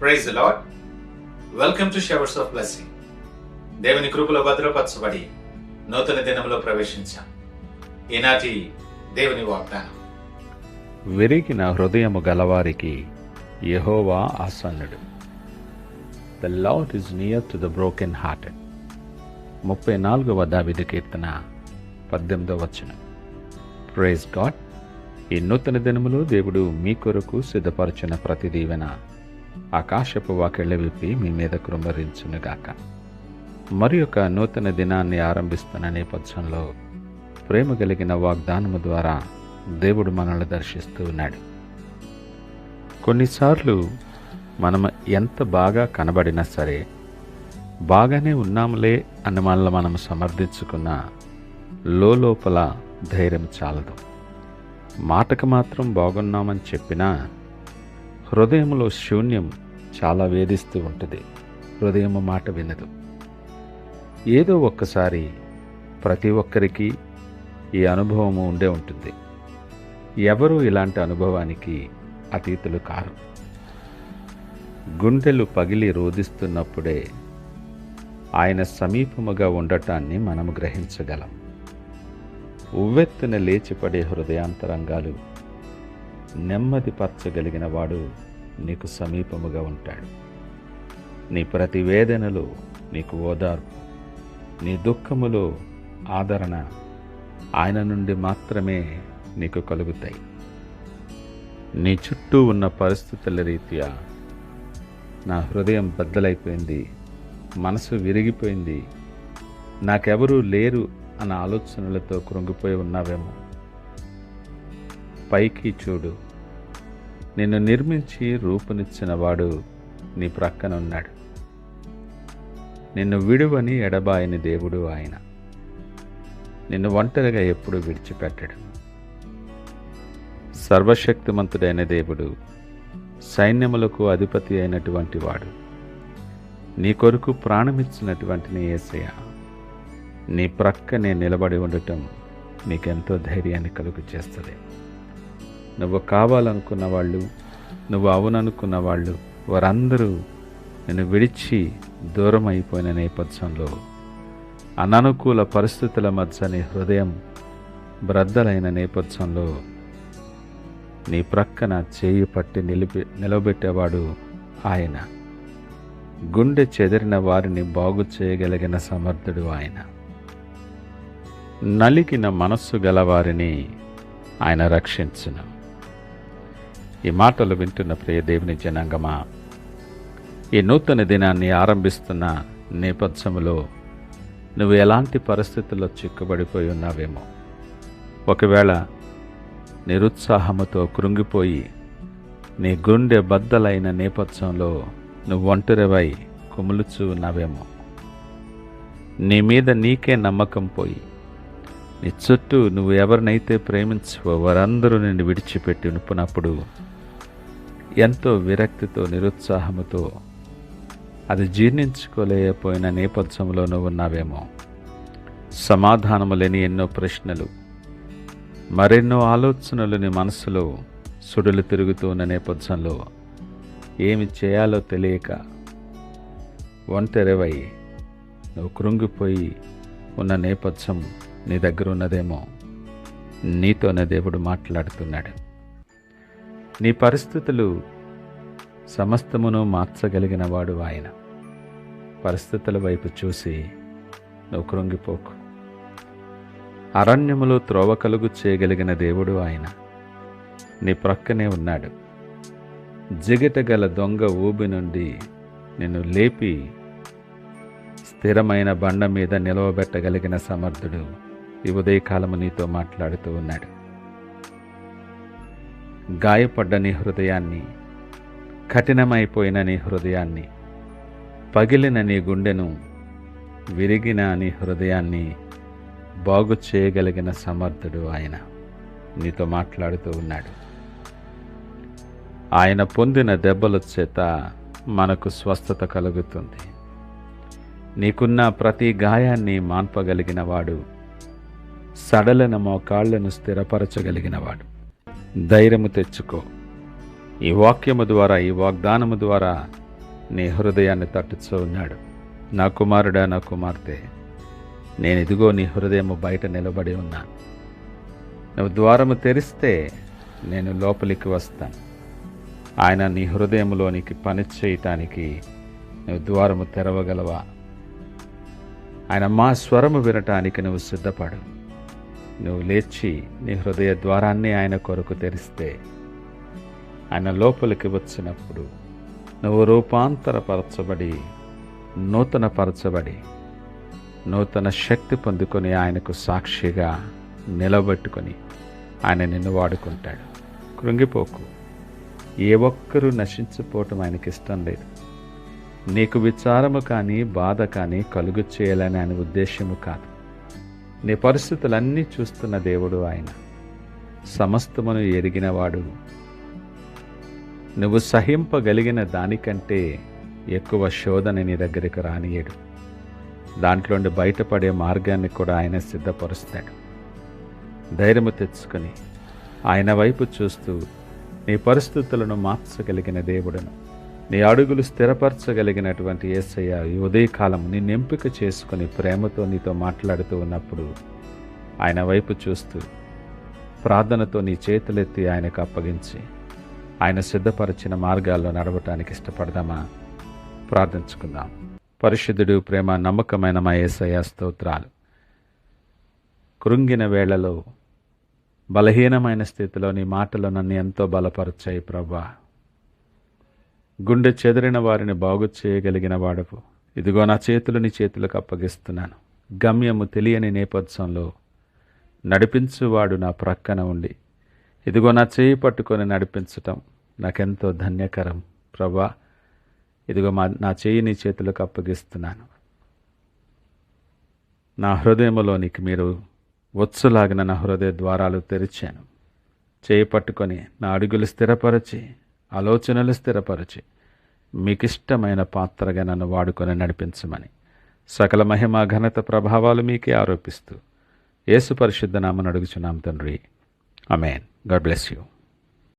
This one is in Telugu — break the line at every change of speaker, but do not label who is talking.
Praise the Lord. Welcome to showers of blessing. దేవుని కృపలో భద్రపరచబడి నూతన దినంలో ప్రవేశించాం. ఈనాటి దేవుని వాగ్దానం.
విరిగిన హృదయము గలవారికి యెహోవా ఆసన్నుడు. The Lord is near to the broken hearted. 34వ దావీదు కీర్తన 18వ వచనం. Praise God. ఈ నూతన దినములో దేవుడు మీ కొరకు సిద్ధపరచిన ప్రతి దీవెన ఆకాశపు వాకిళ్ళ విప్పి మీ మీద కృమ్మరించునుగాక. మరి ఒక నూతన దినాన్ని ఆరంభిస్తున్న నేపథ్యంలో ప్రేమ కలిగిన వాగ్దానము ద్వారా దేవుడు మనల్ని దర్శిస్తూ ఉన్నాడు. కొన్నిసార్లు మనం ఎంత బాగా కనబడినా సరే, బాగానే ఉన్నాములే అని మనల్ని మనం సమర్థించుకున్న లోపల ధైర్యం చాలదు. మాటకు మాత్రం బాగున్నామని చెప్పినా హృదయంలో శూన్యం చాలా వేధిస్తూ ఉంటుంది. హృదయము మాట వినదు. ఏదో ఒక్కసారి ప్రతి ఒక్కరికి ఈ అనుభవము ఉండే ఉంటుంది. ఎవరూ ఇలాంటి అనుభవానికి అతీతులు కారు. గుండెలు పగిలి రోదిస్తున్నప్పుడే ఆయన సమీపముగా ఉండటాన్ని మనము గ్రహించగలం. ఉవ్వెత్తున లేచిపడే హృదయాంతరంగాలు నెమ్మదిపరచగలిగిన వాడు నీకు సమీపముగా ఉంటాడు. నీ ప్రతి వేదనలో నీకు ఓదార్పు, నీ దుఃఖములో ఆదరణ ఆయన నుండి మాత్రమే నీకు కలుగుతాయి. నీ చుట్టూ ఉన్న పరిస్థితుల రీత్యా నా హృదయం బద్దలైపోయింది, మనసు విరిగిపోయింది, నాకెవరూ లేరు అన్న ఆలోచనలతో కృంగిపోయి ఉన్నావేమో. పైకి చూడు. నిన్ను నిర్మించి రూపునిచ్చిన వాడు నీ ప్రక్కన ఉన్నాడు. నిన్ను విడువని ఎడబాయని దేవుడు ఆయన. నిన్ను ఒంటరిగా ఎప్పుడూ విడిచిపెట్టడు. సర్వశక్తిమంతుడైన దేవుడు, సైన్యములకు అధిపతి అయినటువంటి వాడు, నీ కొరకు ప్రాణమిచ్చినటువంటి నీ యేసయ్య నీ ప్రక్కనే నిలబడి ఉండటం నీకెంతో ధైర్యాన్ని కలుగు చేస్తుంది. నువ్వు కావాలనుకున్న వాళ్ళు, నువ్వు అవుననుకున్న వాళ్ళు, వారందరూ నిన్ను విడిచి దూరం అయిపోయిన నేపథ్యంలో, అననుకూల పరిస్థితుల మధ్య నీ హృదయం బ్రద్దలైన నేపథ్యంలో నీ ప్రక్కన చేయి పట్టి నిలబెట్టేవాడు ఆయన. గుండె చెదిరిన వారిని బాగు చేయగలిగిన సమర్థుడు ఆయన. నలిగిన మనస్సు గలవారిని ఆయన రక్షించును. ఈ మాటలు వింటున్న ప్రియ దేవుని జనాంగమా, ఈ నూతన దినాన్ని ఆరంభిస్తున్న నేపథ్యంలో నువ్వు ఎలాంటి పరిస్థితుల్లో చిక్కుబడిపోయి ఉన్నావేమో. ఒకవేళ నిరుత్సాహముతో కృంగిపోయి నీ గుండె బద్దలైన నేపథ్యంలో నువ్వు ఒంటరివై కుములుచూ ఉన్నావేమో. నీ మీద నీకే నమ్మకం పోయి, నీ చుట్టూ నువ్వు ఎవరినైతే ప్రేమించవో వారందరూ నిన్ను విడిచిపెట్టి ఉంపునప్పుడు ఎంతో విరక్తితో, నిరుత్సాహముతో, అది జీర్ణించుకోలేకపోయిన నేపథ్యంలో నువ్వు ఉన్నావేమో. సమాధానము లేని ఎన్నో ప్రశ్నలు, మరెన్నో ఆలోచనలు నీ మనసులో సుడులు తిరుగుతూ ఉన్న నేపథ్యంలో ఏమి చేయాలో తెలియక ఒంటరివై నువ్వు కృంగిపోయి ఉన్న నేపథ్యం నీ దగ్గర ఉన్నదేమో. నీతోనే దేవుడు మాట్లాడుతున్నాడు. నీ పరిస్థితులు సమస్తమును మార్చగలిగిన వాడు ఆయన. పరిస్థితుల వైపు చూసి నువ్వు కృంగిపోకు. అరణ్యములో త్రోవ కలుగు చేయగలిగిన దేవుడు ఆయన. నీ ప్రక్కనే ఉన్నాడు. జిగటగల దొంగ ఊబి నుండి నిన్ను లేపి స్థిరమైన బండ మీద నిలవబెట్టగలిగిన సమర్థుడు ఈ ఉదయకాలము నీతో మాట్లాడుతూ ఉన్నాడు. గాయపడ్డ నీ హృదయాన్ని, కఠినమైపోయిన నీ హృదయాన్ని, పగిలిన నీ గుండెను, విరిగిన నీ హృదయాన్ని బాగు చేయగలిగిన సమర్థుడు ఆయన నీతో మాట్లాడుతూ ఉన్నాడు. ఆయన పొందిన దెబ్బల చేత మనకు స్వస్థత కలుగుతుంది. నీకున్న ప్రతి గాయాన్ని మాన్పగలిగిన వాడు, సడలిన మోకాళ్లను స్థిరపరచగలిగినవాడు. ధైర్యము తెచ్చుకో. ఈ వాక్యము ద్వారా, ఈ వాగ్దానము ద్వారా నీ హృదయాన్ని తట్టుతూ ఉన్నాడు. నా కుమారుడా, నా కుమార్తె, నేను ఇదిగో నీ హృదయము బయట నిలబడి ఉన్నాను. నువ్వు ద్వారము తెరిస్తే నేను లోపలికి వస్తాను. ఆయన నీ హృదయంలోనికి పని చేయటానికి నువ్వు ద్వారము తెరవగలవా? ఆయన మా స్వరము వినటానికి నువ్వు సిద్ధపడు. నువ్వు లేచి నీ హృదయ ద్వారాన్ని ఆయన కొరకు తెరిస్తే ఆయన లోపలికి వచ్చినప్పుడు నువ్వు రూపాంతరపరచబడి, నూతనపరచబడి, నూతన శక్తి పొందుకొని ఆయనకు సాక్షిగా నిలబెట్టుకొని ఆయన నిన్ను వాడుకుంటాడు. కృంగిపోకు. ఏ ఒక్కరూ నశించిపోవటం ఆయనకి ఇష్టం లేదు. నీకు విచారము కానీ బాధ కానీ కలుగు చేయాలని ఆయన ఉద్దేశము కాదు. నీ పరిస్థితులన్నీ చూస్తున్న దేవుడు ఆయన. సమస్తమును ఎరిగినవాడు. నువ్వు సహింపగలిగిన దానికంటే ఎక్కువ శోధన నీ దగ్గరికి రానియడు. దాంట్లోండి బయటపడే మార్గాన్ని కూడా ఆయన సిద్ధపరుస్తాడు. ధైర్యము తెచ్చుకొని ఆయన వైపు చూస్తూ నీ పరిస్థితులను మార్చగలిగిన దేవుడును, నీ అడుగులు స్థిరపరచగలిగినటువంటి యేసయ్య ఈ ఉదయకాలం నిన్ను ఎంపిక చేసుకుని ప్రేమతో నీతో మాట్లాడుతూ ఉన్నప్పుడు ఆయన వైపు చూస్తూ ప్రార్థనతో నీ చేతులెత్తి ఆయనకు అప్పగించి ఆయన సిద్ధపరిచిన మార్గాల్లో నడవటానికి ఇష్టపడదామా? ప్రార్థించుకుందాం. పరిశుద్ధుడు, ప్రేమ నమ్మకమైన మా యేసయ్య స్తోత్రాలు. కృంగిన వేళలో, బలహీనమైన స్థితిలో నీ మాటలు నన్ను ఎంతో బలపరచాయి ప్రభా. గుండె చెదిరిన వారిని బాగు చేయగలిగిన వాడవు. ఇదిగో నా చేతులు నీ చేతులకు అప్పగిస్తున్నాను. గమ్యము తెలియని నేపథ్యంలో నడిపించువాడు నా ప్రక్కన ఉండి ఇదిగో నా చేయి పట్టుకొని నడిపించటం నాకెంతో ధన్యకరం ప్రభా. ఇదిగో నా చేయి నీ చేతులకు అప్పగిస్తున్నాను. నా హృదయంలోనికి మీరు వచ్చులాగిన నా హృదయ ద్వారాలు తెరిచాను. చేయి పట్టుకొని నా అడుగులు స్థిరపరచి, ఆలోచనలు స్థిరపరచి, మీకిష్టమైన పాత్రగా నన్ను వాడుకొని నడిపించమని సకల మహిమ ఘనత ప్రభావాలు మీకే ఆరోపిస్తూ యేసు పరిశుద్ధ నామమున అడుగుచున్నాం తండ్రి. ఆమేన్. God bless you.